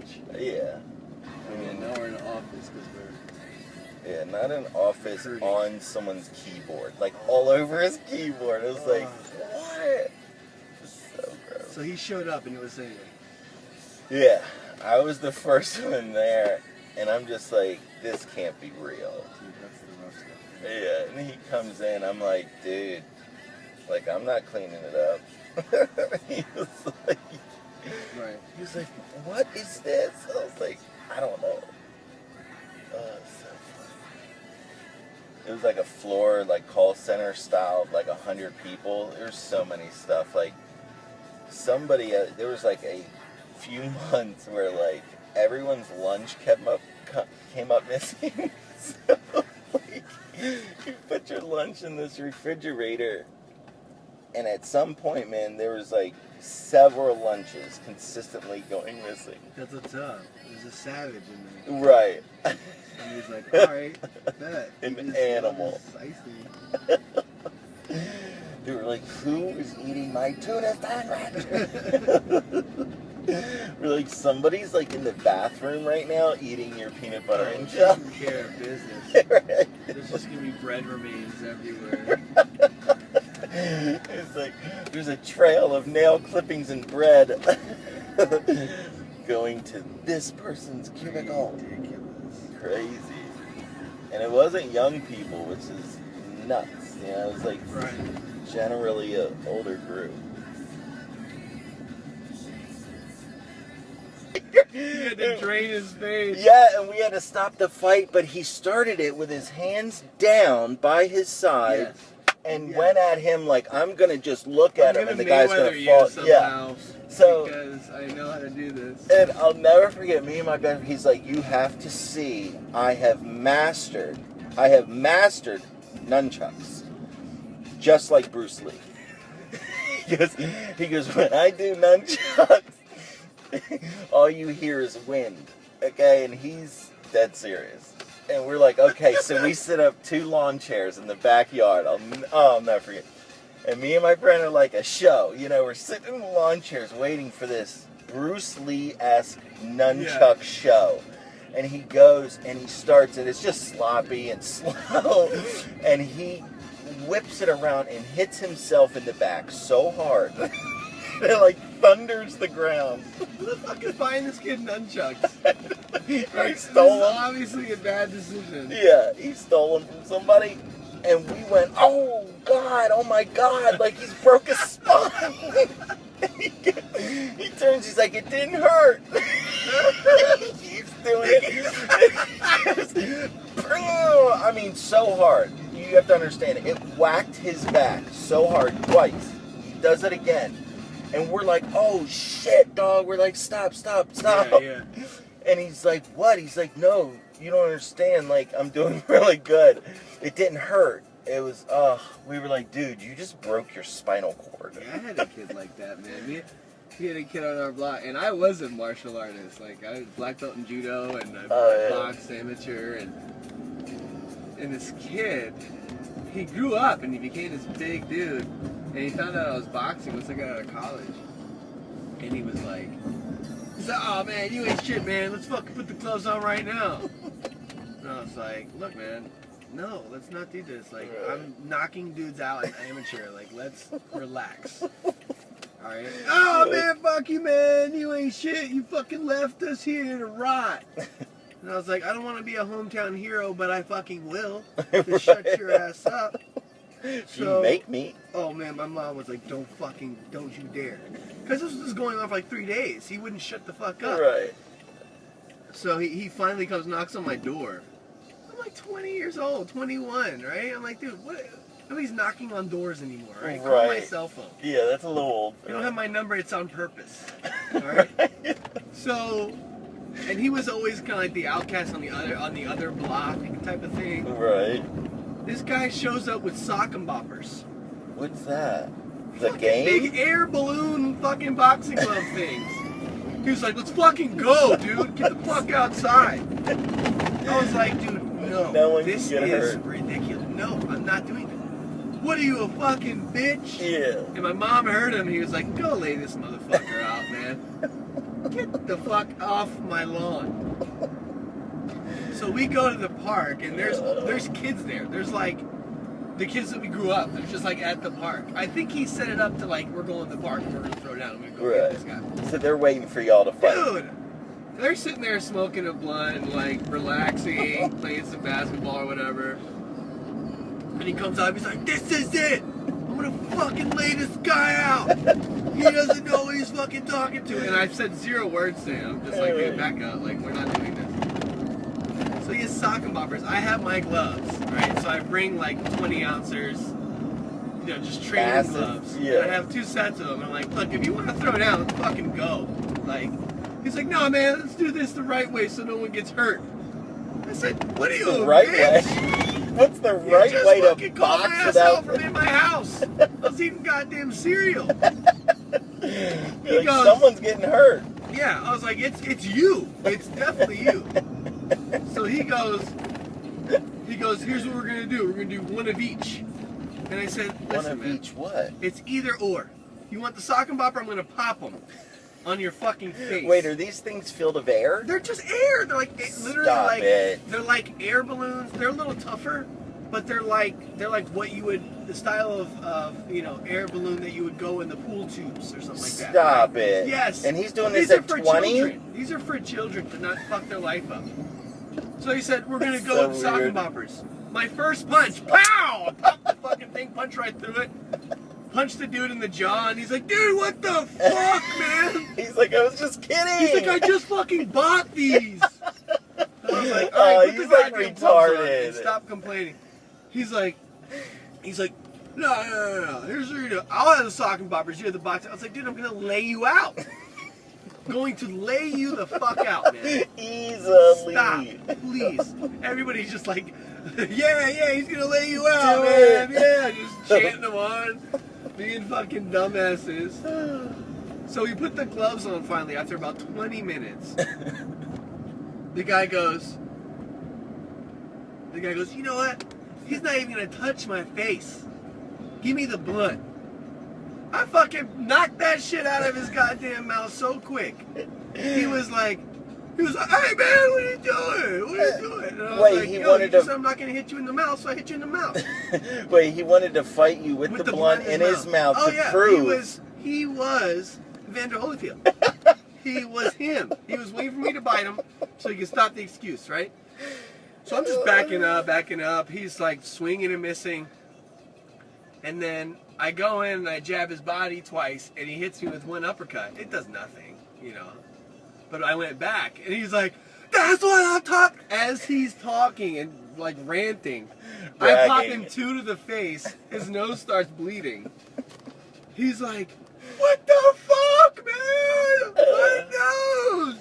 much. Yeah. And now we're in an office because we're... Yeah, not an office hurting. on someone's keyboard. Like, all over his keyboard. It was like, what? So gross. So he showed up and he was saying, Yeah, I was the first one there, and I'm just like, this can't be real. dude, that's the rough stuff. Yeah, and he comes in, I'm like, dude, like, I'm not cleaning it up. He was like, Right. he was like, what is this? I was like, I don't know. So funny. It was like a floor, like call center style, of like 100 people. There's so many stuff. Like somebody, there was like a few months where like everyone's lunch came up missing. So like, you put your lunch in this refrigerator, and at some point, man, there was like several lunches consistently going missing. That's what's up. There's a savage in there. Right. And he's like, alright, bet. An animal. Icy. They were like, who is eating my tuna sandwich? We're like, somebody's like in the bathroom right now eating your peanut butter and jelly. Taking care of business. Right. There's just gonna be bread remains everywhere. It's like, there's a trail of nail clippings and bread going to this person's cubicle. Ridiculous. Crazy. And it wasn't young people, which is nuts. You know, it was like Right. generally an older group. He had to drain his face. Yeah, and we had to stop the fight, but he started it with his hands down by his side. Yes. And Yes. went at him like, I'm gonna just look at him and the guy's gonna Mayweather fall. you Yeah. somehow, So- because I know how to do this. And I'll never forget, me and my best, he's like, you have to see, I have mastered nunchucks. Just like Bruce Lee. He goes, when I do nunchucks, all you hear is wind. Okay, and he's dead serious. And we're like, okay, so we set up 2 lawn chairs in the backyard. I'll never forget. And me and my friend are like a show. You know, we're sitting in the lawn chairs waiting for this Bruce Lee-esque nunchuck show. And he goes and he starts, and it's just sloppy and slow. And he whips it around and hits himself in the back so hard. It like thunders the ground. Who the fuck is buying this kid nunchucks? He Like, stole this is them. obviously a bad decision. Yeah, he stole them from somebody. And we went, oh God, oh my God, like he's broke his spine. He turns, he's like, it didn't hurt. He keeps doing it. I mean, so hard. You have to understand it. It whacked his back so hard twice. He does it again. And we're like, oh shit, dog. We're like, stop. Yeah. And he's like, what? He's like, no, you don't understand. Like, I'm doing really good. It didn't hurt. It was, we were like, dude, you just broke your spinal cord. Yeah, I had a kid like that, man. We had a kid on our block, and I was a martial artist. Like, I was black belt in judo, and I boxed amateur, and this kid, he grew up, and he became this big dude, and he found out I was boxing once I got out of college, and he was like, oh man, you ain't shit, man. Let's fucking put the gloves on right now. And I was like, look, man, no, let's not do this. Like, I'm knocking dudes out in amateur. Like, let's relax. Alright? Oh man, fuck you, man. You ain't shit. You fucking left us here to rot. And I was like, I don't want to be a hometown hero, but I fucking will. To shut your ass up. So, you make me. Oh man, my mom was like, don't you dare. Because this was going on for like 3 days. He wouldn't shut the fuck up. Right. So he finally comes, knocks on my door. I'm like 20 years old, 21, right? I'm like, dude, what? Nobody's knocking on doors anymore, right? Call my cell phone. Yeah, that's a little old. You don't have my number, it's on purpose. Alright? So, and he was always kind of like the outcast on the other block type of thing. Right. This guy shows up with sock and boppers. What's that? The Fucking game? big air balloon fucking boxing glove things. He was like, let's fucking go, dude. Get the fuck outside. I was like, dude, No one this can get is hurt. ridiculous. No, I'm not doing that. What are you, a fucking bitch? Yeah. And my mom heard him. He was like, go lay this motherfucker out, man. Get the fuck off my lawn. So we go to the park, and there's kids there. There's like the kids that we grew up. They're just like at the park. I think he set it up to like, we're going to the park and we're gonna throw down. I'm gonna go get this guy. So they're waiting for y'all to fight. Dude, they're sitting there smoking a blunt, like relaxing, playing some basketball or whatever. And he comes out, he's like, "This is it! I'm gonna fucking lay this guy out! He doesn't know what he's fucking talking to." And I've said 0 words to him, just like, "Dude, back up, like, we're not doing this." So he has sock and boppers. I have my gloves, right? So I bring like 20 ouncers, you know, just training gloves. Yeah. And I have 2 sets of them. I'm like, "Look, if you want to throw down, let's fucking go." Like, he's like, "No, man, let's do this the right way so no one gets hurt." I said, "What are you, The right bitch? way? What's the right way to box it out? From in my house. I was eating goddamn cereal." He Like, goes, someone's getting hurt. yeah, I was like, it's you. It's definitely you. So he goes, "Here's what we're gonna do. We're gonna do one of each." And I said, One "Listen, of man, each what? it's either or. You want the sock and bopper? I'm gonna pop them on your fucking face." Wait, are these things filled with air? They're just air. They're like literally Stop like it. they're like air balloons. They're a little tougher, but they're like what you would, the style of you know, air balloon that you would go in the pool tubes or something like that. Stop right? it. Yes. And he's doing These this are at for 20? children. These are for children to not fuck their life up. So he said, "We're gonna That's go so with sock and weird. boppers." My first punch, pow! Popped the fucking thing, punch right through it. Punched the dude in the jaw, and he's like, "Dude, what the fuck, man?" He's like, "I was just kidding." He's like, "I just fucking bought these." I was like, Oh, "All right, put he's the like goddamn gloves on retarded. and stop complaining." He's like, no. Here's what you do. I'll have the sock and boppers. You have the box. I was like, "Dude, I'm gonna lay you out. Going to lay you the fuck out, man. Easily. Stop, please." Everybody's just like, yeah, he's gonna lay you out, Do man. it. Yeah, just chanting them on, being fucking dumbasses. So we put the gloves on finally after about 20 minutes. The guy goes, "You know what? He's not even gonna touch my face. Give me the blunt." I fucking knocked that shit out of his goddamn mouth so quick. He was like, "Hey man, what are you doing? What are you doing?" And I was Wait, like, he "Yo, wanted you just to- said I'm not gonna hit you in the mouth, so I hit you in the mouth." Wait, he wanted to fight you with the blunt in his mouth Oh to yeah, prove. he was Vander Holyfield. He was him. He was waiting for me to bite him so he could stop the excuse, right? So I'm just backing up. He's like swinging and missing. And then I go in and I jab his body twice, and he hits me with one uppercut. It does nothing, you know. But I went back, and he's like, "That's what I'm talking." As he's talking and like ranting, I pop Bragging. him 2 to the face. His nose starts bleeding. He's like, "What the fuck, man? My nose!"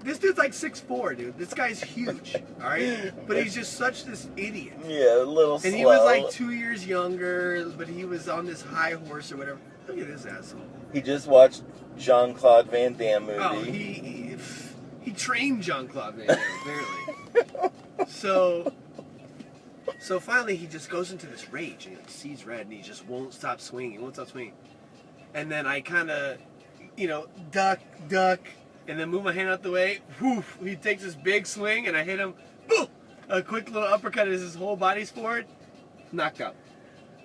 This dude's like 6'4", dude. This guy's huge, all right? But he's just such this idiot. Yeah, a little And slow. he was like 2 years younger, but he was on this high horse or whatever. Look at this asshole. He just watched Jean-Claude Van Damme movie. Oh, he trained Jean-Claude Van Damme, barely. So finally he just goes into this rage and he sees red and he just won't stop swinging, And then I kind of, you know, duck, and then move my hand out the way. Woof, he takes this big swing and I hit him. Boo! A quick little uppercut as his whole body's forward. Knocked out.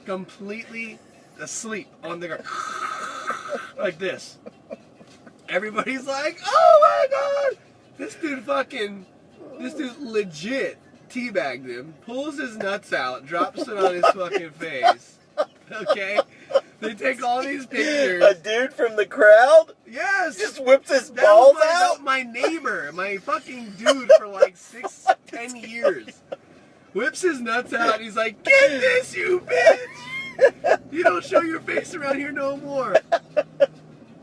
Completely asleep on the ground. Like this. Everybody's like, "Oh my god!" This dude legit teabagged him, pulls his nuts out, drops it on his fucking face. Okay? They take all these pictures. A dude from the crowd Yes! just whips his That balls was out. my neighbor, my fucking dude for like 10 years. Whips his nuts out, he's like, "Get this, you bitch! You don't show your face around here no more."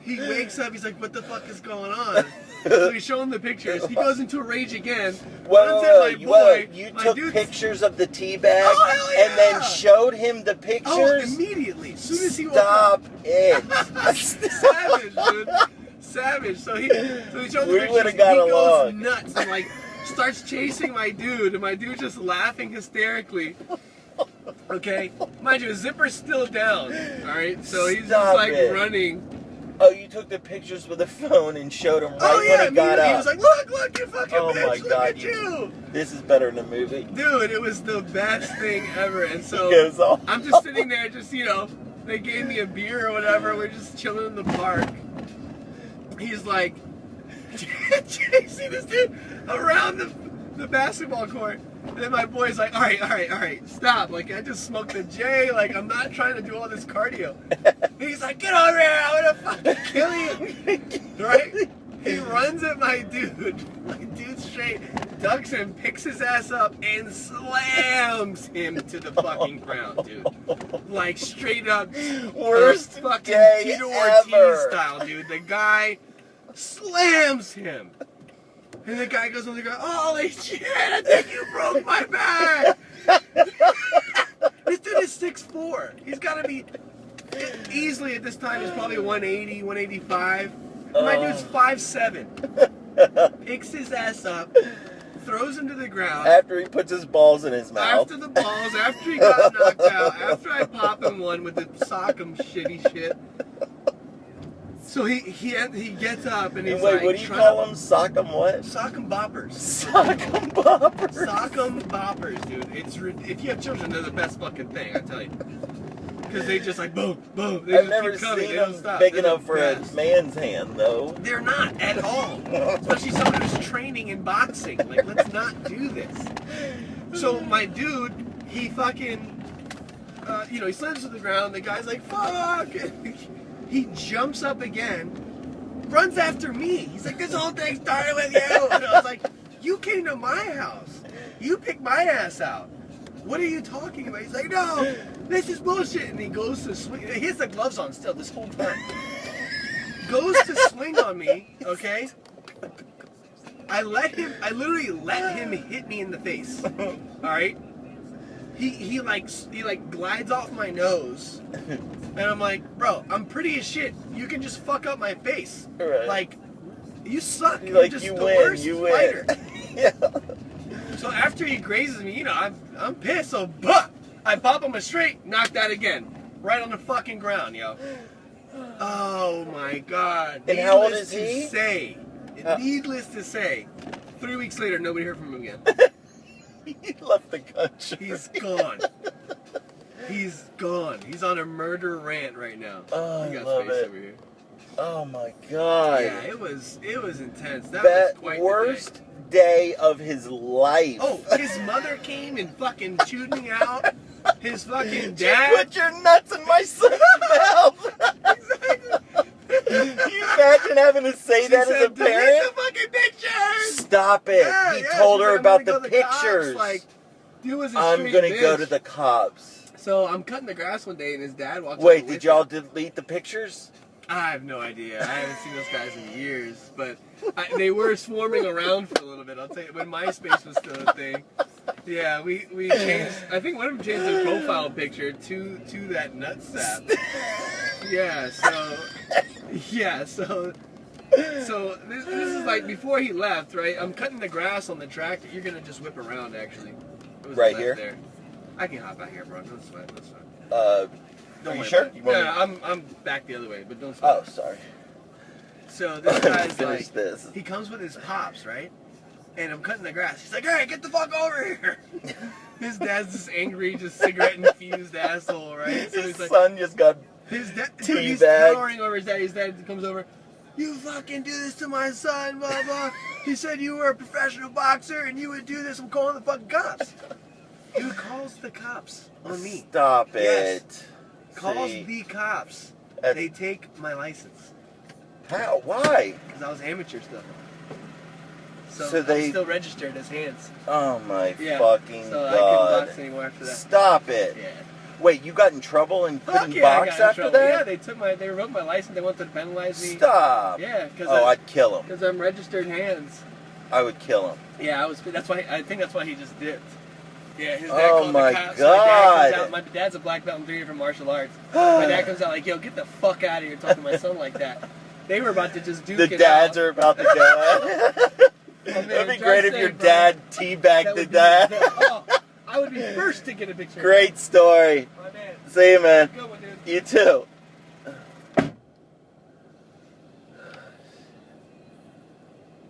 He wakes up, he's like, "What the fuck is going on?" So we show him the pictures. He goes into a rage again. runs at my boy. You My took dude's- pictures of the tea bag Oh, hell yeah! and then showed him the Oh, pictures? immediately. As soon as he woke up. Stop it. Savage, dude. Savage. So he showed the We pictures. would've He got goes along. nuts and like starts chasing my dude, and my dude just laughing hysterically. Okay, mind you, his zipper's still down. All right, so he's Stop just like it. running, Oh, you took the pictures with the phone and showed him right when he got He out. was like, look, you fucking Oh bitch, my look God, at you. This is better than a movie. Dude, it was the best thing ever. And so He goes off. I'm just sitting there, just, you know, they gave me a beer or whatever. We're just chilling in the park. He's like, chasing this dude around the basketball court. And then my boy's like, all right, stop. Like, I just smoked a J. Like, I'm not trying to do all this cardio. And he's like, get over here. I'm going to fucking kill you. Right? He runs at my dude. My dude straight ducks him, picks his ass up, and slams him to the fucking ground, dude. Like, straight up. Worst fucking day Tito ever. Ortiz style, dude. The guy slams him. And the guy goes on the ground, holy shit, I think you broke my back. This dude is 6'4". He's got to be easily at this time, he's probably 180, 185. My dude's 5'7". Picks his ass up, throws him to the ground. After he puts his balls in his mouth. After the balls, after he got knocked out, after I pop him one with the sock'em shitty shit. So he gets up and he's Wait, like, what do you call them? Sock'em what? Sock'em boppers. Sock'em boppers. Sock'em boppers, dude. If you have children, they're the best fucking thing, I tell you. Because they just like boom, boom. They I've just never keep coming. seen They don't them stop. big They're enough the for a best. man's hand, though. They're not at all. Especially someone who's training in boxing. Like, let's not do this. So my dude, he fucking, he slams to the ground. The guy's like, fuck. He jumps up again, runs after me. He's like, this whole thing started with you. And I was like, you came to my house. You picked my ass out. What are you talking about? He's like, no, this is bullshit. And he goes to swing. He has the gloves on still this whole time. Goes to swing on me, okay? I literally let him hit me in the face. All right? He glides off my nose. And I'm like, bro, I'm pretty as shit. You can just fuck up my face. Right. Like, you suck. You're Like, just you the win, worst you win. fighter. Yeah. So after he grazes me, I'm pissed. So I pop him a straight, knocked out again, right on the fucking ground, yo. Oh my God. And how old is he? Needless to say, 3 weeks later, nobody heard from him again. He left the country. He's gone. He's gone. He's on a murder rant right now. Oh, He I got love space it. over here. Oh my God. Yeah, it was intense. That That was quite worst the day. day of his life. Oh, his mother came and fucking chewed me out. His fucking You dad. put your nuts in my son's mouth. Can you imagine having to say that as a said, "Delete parent? the fucking pictures. Stop it. Yeah, He yeah, told she's her like, about I'm the gonna go to cops, pictures. Like, dude was a I'm straight going to go bitch. to the cops. So I'm cutting the grass one day and his dad walks Wait, up did with y'all me. delete the pictures? I have no idea. I haven't seen those guys in years, but they were swarming around for a little bit. I'll tell you, when MySpace was still a thing. Yeah, we changed. I think one of them changed their profile picture to that nutsack. So this is like before he left, right? I'm cutting the grass on the tractor. You're gonna just whip around, actually. It was Right left here? There. I can hop out here, bro. Don't sweat. Don't sweat. Are you worry sure? about it. You want Yeah, me- I'm back the other way, but don't sweat. Oh, sorry. So this guy's Finish like, this. he comes with his pops, right? And I'm cutting the grass. He's like, all right, get the fuck over here. His dad's this angry, just cigarette-infused asshole, right? So His he's like, son just got... his dad, teabagged. he's towering over his dad. His dad comes over. You fucking do this to my son, blah, blah. He said you were a professional boxer and you would do this. I'm calling the fucking cops. Dude calls the cops on me. Stop Yes. it. Calls See, the cops. That's- They take my license. How? Why? Because I was amateur still. So So they- I'm still registered as hands. Oh my Yeah. fucking So I couldn't God. box anymore after that. Stop it. Yeah. Wait, you got in trouble and Fuck couldn't yeah, I box got in after trouble. Yeah, that? they revoked my license. They wanted to penalize me. Stop. Yeah, because Oh, I'd kill him. I'm registered hands. I would kill him. Yeah, I think that's why he just dipped. Yeah, his dad Oh called my the cops. God. My dad's a black belt in 3 different martial arts. My dad comes out like, yo, get the fuck out of here talking to my son like that. They were about to just duke The it dads out. are about to go. Oh, man, That'd be just great if saying, your bro. dad That teabagged the would be dad. oh, I would be first to get a picture. Great story. My man. See you, man. Good one, dude. You too.